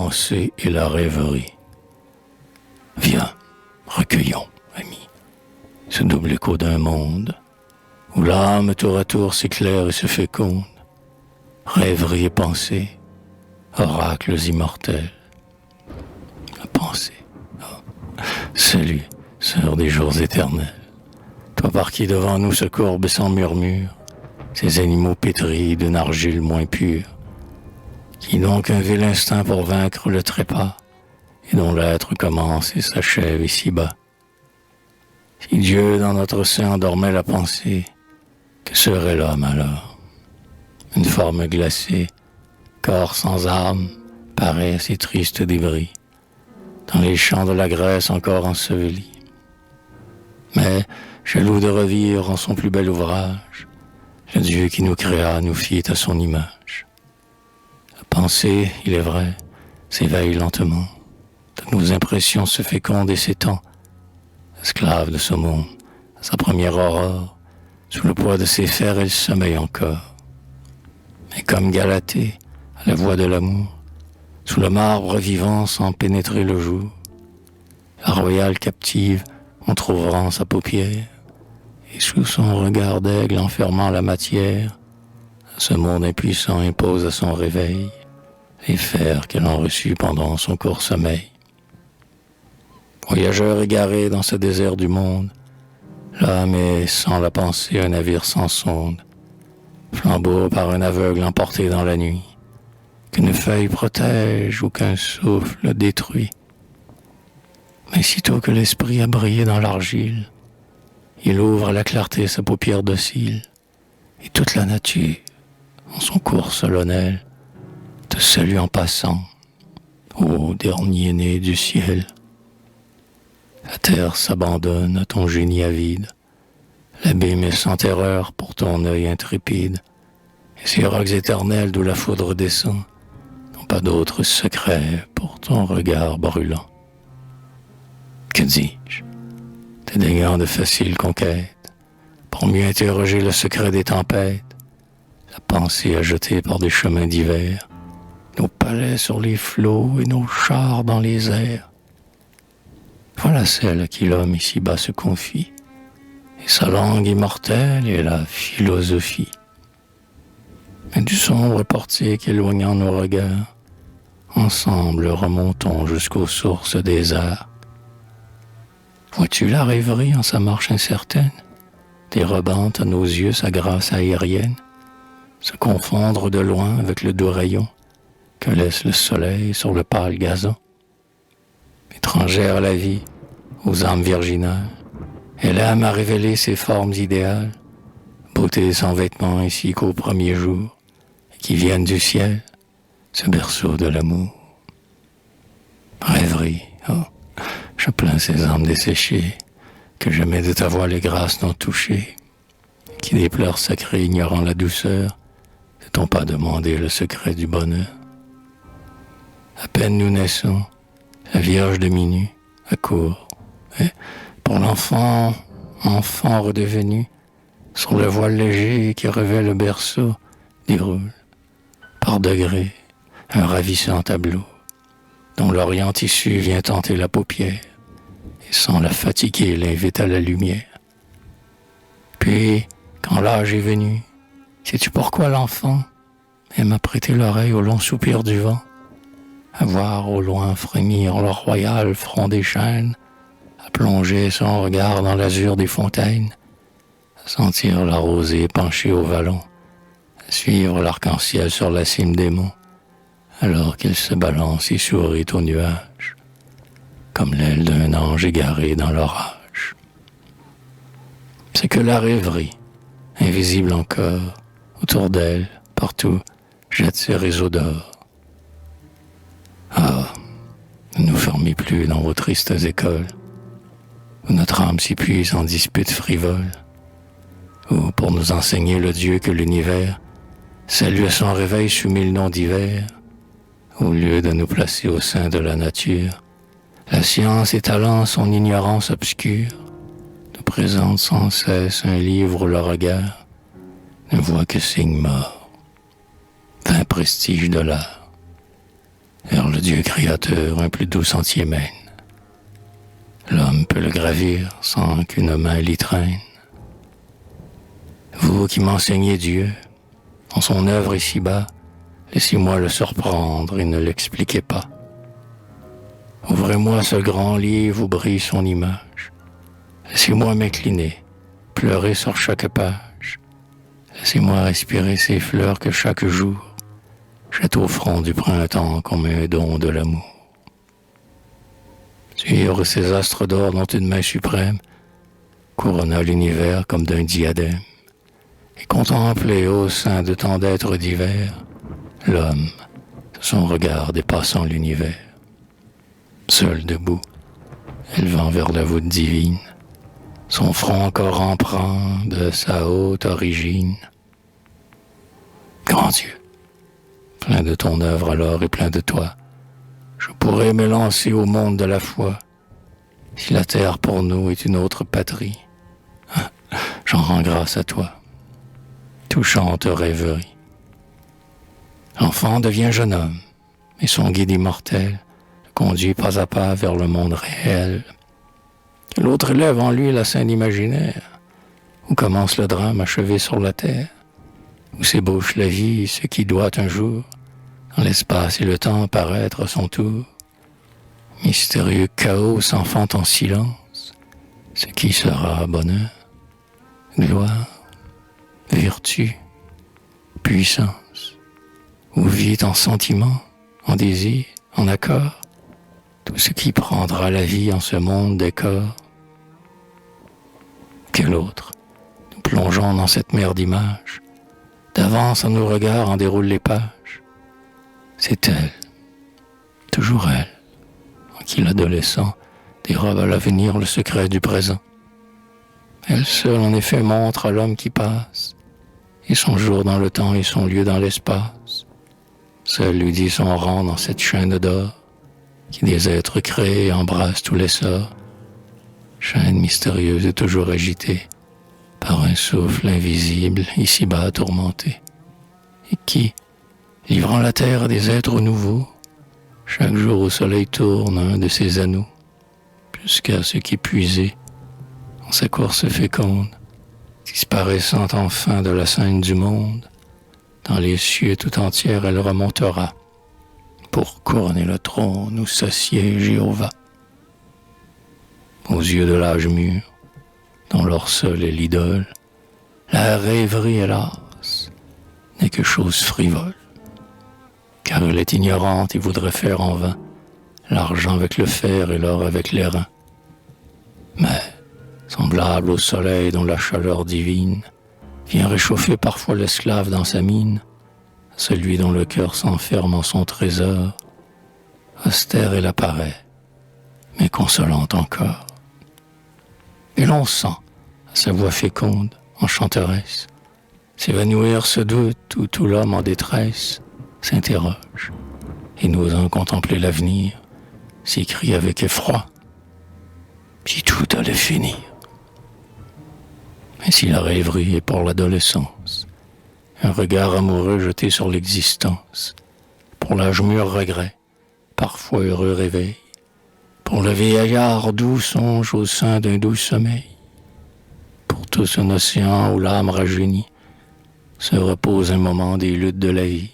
pensée et la rêverie. Viens, recueillons, ami, ce double écho d'un monde où l'âme tour à tour s'éclaire et se féconde. Rêverie et pensée, oracles immortels. La pensée, oh. Salut, sœur des jours éternels. Toi par qui devant nous se courbent sans murmure ces animaux pétris d'une argile moins pure, qui n'ont qu'un vil instinct pour vaincre le trépas, et dont l'être commence et s'achève ici-bas. Si Dieu dans notre sein endormait la pensée, que serait l'homme alors? Une forme glacée, corps sans âme, paresse et triste débris, dans les champs de la Grèce encore ensevelis. Mais, jaloux de revivre en son plus bel ouvrage, le Dieu qui nous créa nous fit à son image. La pensée, il est vrai, s'éveille lentement, de nos impressions se féconde et s'étend. Esclave de ce monde, à sa première aurore, sous le poids de ses fers, elle sommeille encore. Mais comme Galatée, à la voix de l'amour, sous le marbre vivant sans pénétrer le jour, la royale captive entr'ouvrant sa paupière, et sous son regard d'aigle enfermant la matière, ce monde impuissant impose à son réveil les fers qu'elle en reçut pendant son court sommeil. Voyageur égaré dans ce désert du monde, l'âme est sans la pensée un navire sans sonde, flambeau par un aveugle emporté dans la nuit, qu'une feuille protège ou qu'un souffle détruit. Mais sitôt que l'esprit a brillé dans l'argile, il ouvre à la clarté sa paupière docile, et toute la nature, en son cours solennel, te salue en passant, ô dernier né du ciel. La terre s'abandonne à ton génie avide, l'abîme est sans terreur pour ton œil intrépide, et ces rocs éternels d'où la foudre descend n'ont pas d'autre secret pour ton regard brûlant. Que dis-je? Dédaignant de faciles conquêtes, pour mieux interroger le secret des tempêtes, la pensée ajoutée par des chemins divers, nos palais sur les flots et nos chars dans les airs. Voilà celle à qui l'homme ici-bas se confie, et sa langue immortelle est la philosophie. Mais du sombre portique éloignant nos regards, ensemble remontons jusqu'aux sources des arts. Vois-tu la rêverie en sa marche incertaine, dérobant à nos yeux sa grâce aérienne, se confondre de loin avec le doux rayon que laisse le soleil sur le pâle gazon? Étrangère à la vie, aux âmes virginales, elle aime à révéler ses formes idéales, beauté sans vêtements ainsi qu'au premier jour, et qui viennent du ciel, ce berceau de l'amour. Rêverie, oh, je plains ces âmes desséchées, que jamais de ta voix les grâces n'ont touché, qui des pleurs sacrés ignorant la douceur, ne t'ont pas demandé le secret du bonheur. À peine nous naissons, la Vierge de minuit accourt, et pour l'enfant, enfant redevenu, sur le voile léger qui revêt le berceau, déroule, par degrés, un ravissant tableau, dont l'orient tissu vient tenter la paupière, et sans la fatiguer l'invite à la lumière. Puis, quand l'âge est venu, sais-tu pourquoi l'enfant aime prêter l'oreille au long soupir du vent, à voir au loin frémir le royal front des chênes, à plonger son regard dans l'azur des fontaines, à sentir la rosée penchée au vallon, à suivre l'arc-en-ciel sur la cime des monts, alors qu'il se balance et sourit aux nuages, comme l'aile d'un ange égaré dans l'orage. C'est que la rêverie, invisible encore, autour d'elle, partout, jette ses réseaux d'or. Ah, ne nous fermez plus dans vos tristes écoles, où notre âme s'épuise en disputes frivoles, où, pour nous enseigner le Dieu que l'univers salue à son réveil sous 1000 noms divers, au lieu de nous placer au sein de la nature, la science étalant son ignorance obscure, nous présente sans cesse un livre où le regard ne voit que signes morts, vain prestige de l'art. vers le Dieu créateur un plus doux sentier mène. L'homme peut le gravir sans qu'une main l'y traîne. Vous qui m'enseignez Dieu, en son œuvre ici-bas, laissez-moi le surprendre et ne l'expliquez pas. Ouvrez-moi ce grand livre où brille son image. Laissez-moi m'incliner, pleurer sur chaque page. Laissez-moi respirer ces fleurs que chaque jour jette au front du printemps comme un don de l'amour. Suivre ces astres d'or dont une main suprême couronna l'univers comme d'un diadème, et contempler au sein de tant d'êtres divers l'homme, de son regard dépassant l'univers. Seul debout, élevant vers la voûte divine, son front encore empreint de sa haute origine. Grand Dieu, plein de ton œuvre alors et plein de toi, je pourrais me lancer au monde de la foi, si la terre pour nous est une autre patrie. J'en rends grâce à toi, touchante rêverie. L'enfant devient jeune homme, et son guide immortel le conduit pas à pas vers le monde réel. L'autre élève en lui la scène imaginaire, où commence le drame achevé sur la terre, où s'ébauche la vie, ce qui doit un jour, dans l'espace et le temps, paraître à son tour. Mystérieux chaos s'enfante en silence, ce qui sera bonheur, gloire, vertu, puissance, où vit en sentiment, en désir, en accord, tout ce qui prendra la vie en ce monde des corps. Quel autre, nous plongeons dans cette mer d'images, d'avance à nos regards en déroule les pages. C'est elle, toujours elle, en qui l'adolescent dérobe à l'avenir le secret du présent. Elle seule en effet montre à l'homme qui passe, et son jour dans le temps et son lieu dans l'espace. Seule lui dit son rang dans cette chaîne d'or, qui des êtres créés embrasse tous les sorts. Chaîne mystérieuse et toujours agitée par un souffle invisible, ici-bas tourmenté, et qui, livrant la terre à des êtres nouveaux, chaque jour au soleil tourne un de ses anneaux, jusqu'à ce qu'épuisé, en sa course féconde, disparaissant enfin de la scène du monde, dans les cieux tout entière elle remontera, pour couronner le trône où s'assied Jéhovah. Aux yeux de l'âge mûr, dont leur seul est l'idole, la rêverie, hélas, n'est que chose frivole, car elle est ignorante et voudrait faire en vain l'argent avec le fer et l'or avec l'airain. Mais, semblable au soleil dont la chaleur divine vient réchauffer parfois l'esclave dans sa mine, celui dont le cœur s'enferme en son trésor, austère elle apparaît, mais consolante encore. Et l'on sent, à sa voix féconde, enchanteresse, s'évanouir ce doute où tout l'homme en détresse s'interroge, et n'osant contempler l'avenir, s'écrie avec effroi, si tout allait finir. Mais si la rêverie est pour l'adolescence, un regard amoureux jeté sur l'existence, pour l'âge mûr regret, parfois heureux réveil, pour le vieillard doux songe au sein d'un doux sommeil, pour tous un océan où l'âme rajeunit, se repose un moment des luttes de la vie,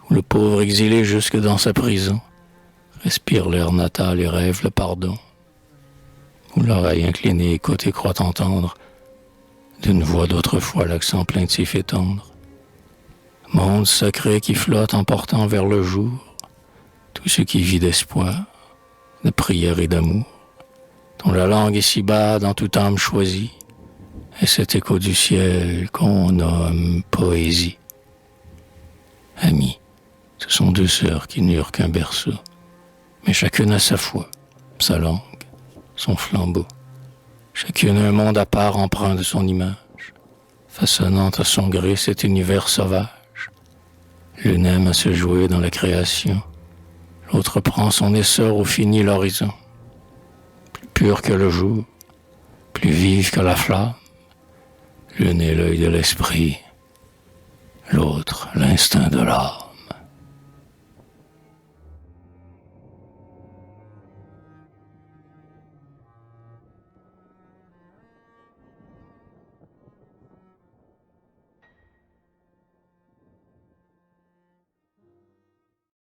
où le pauvre exilé jusque dans sa prison respire l'air natal et rêve le pardon, où l'oreille inclinée écoute et croit entendre d'une voix d'autrefois l'accent plaintif et tendre. Monde secret qui flotte en portant vers le jour tout ce qui vit d'espoir, de prière et d'amour, dont la langue est si bas dans toute âme choisie, et cet écho du ciel qu'on nomme poésie. Amis, ce sont deux sœurs qui n'eurent qu'un berceau, mais chacune a sa foi, sa langue, son flambeau, chacune un monde à part empreint de son image, façonnant à son gré cet univers sauvage. L'une aime à se jouer dans la création, l'autre prend son essor où finit l'horizon. Plus pur que le jour, plus vive que la flamme, l'une est l'œil de l'esprit, l'autre l'instinct de l'âme.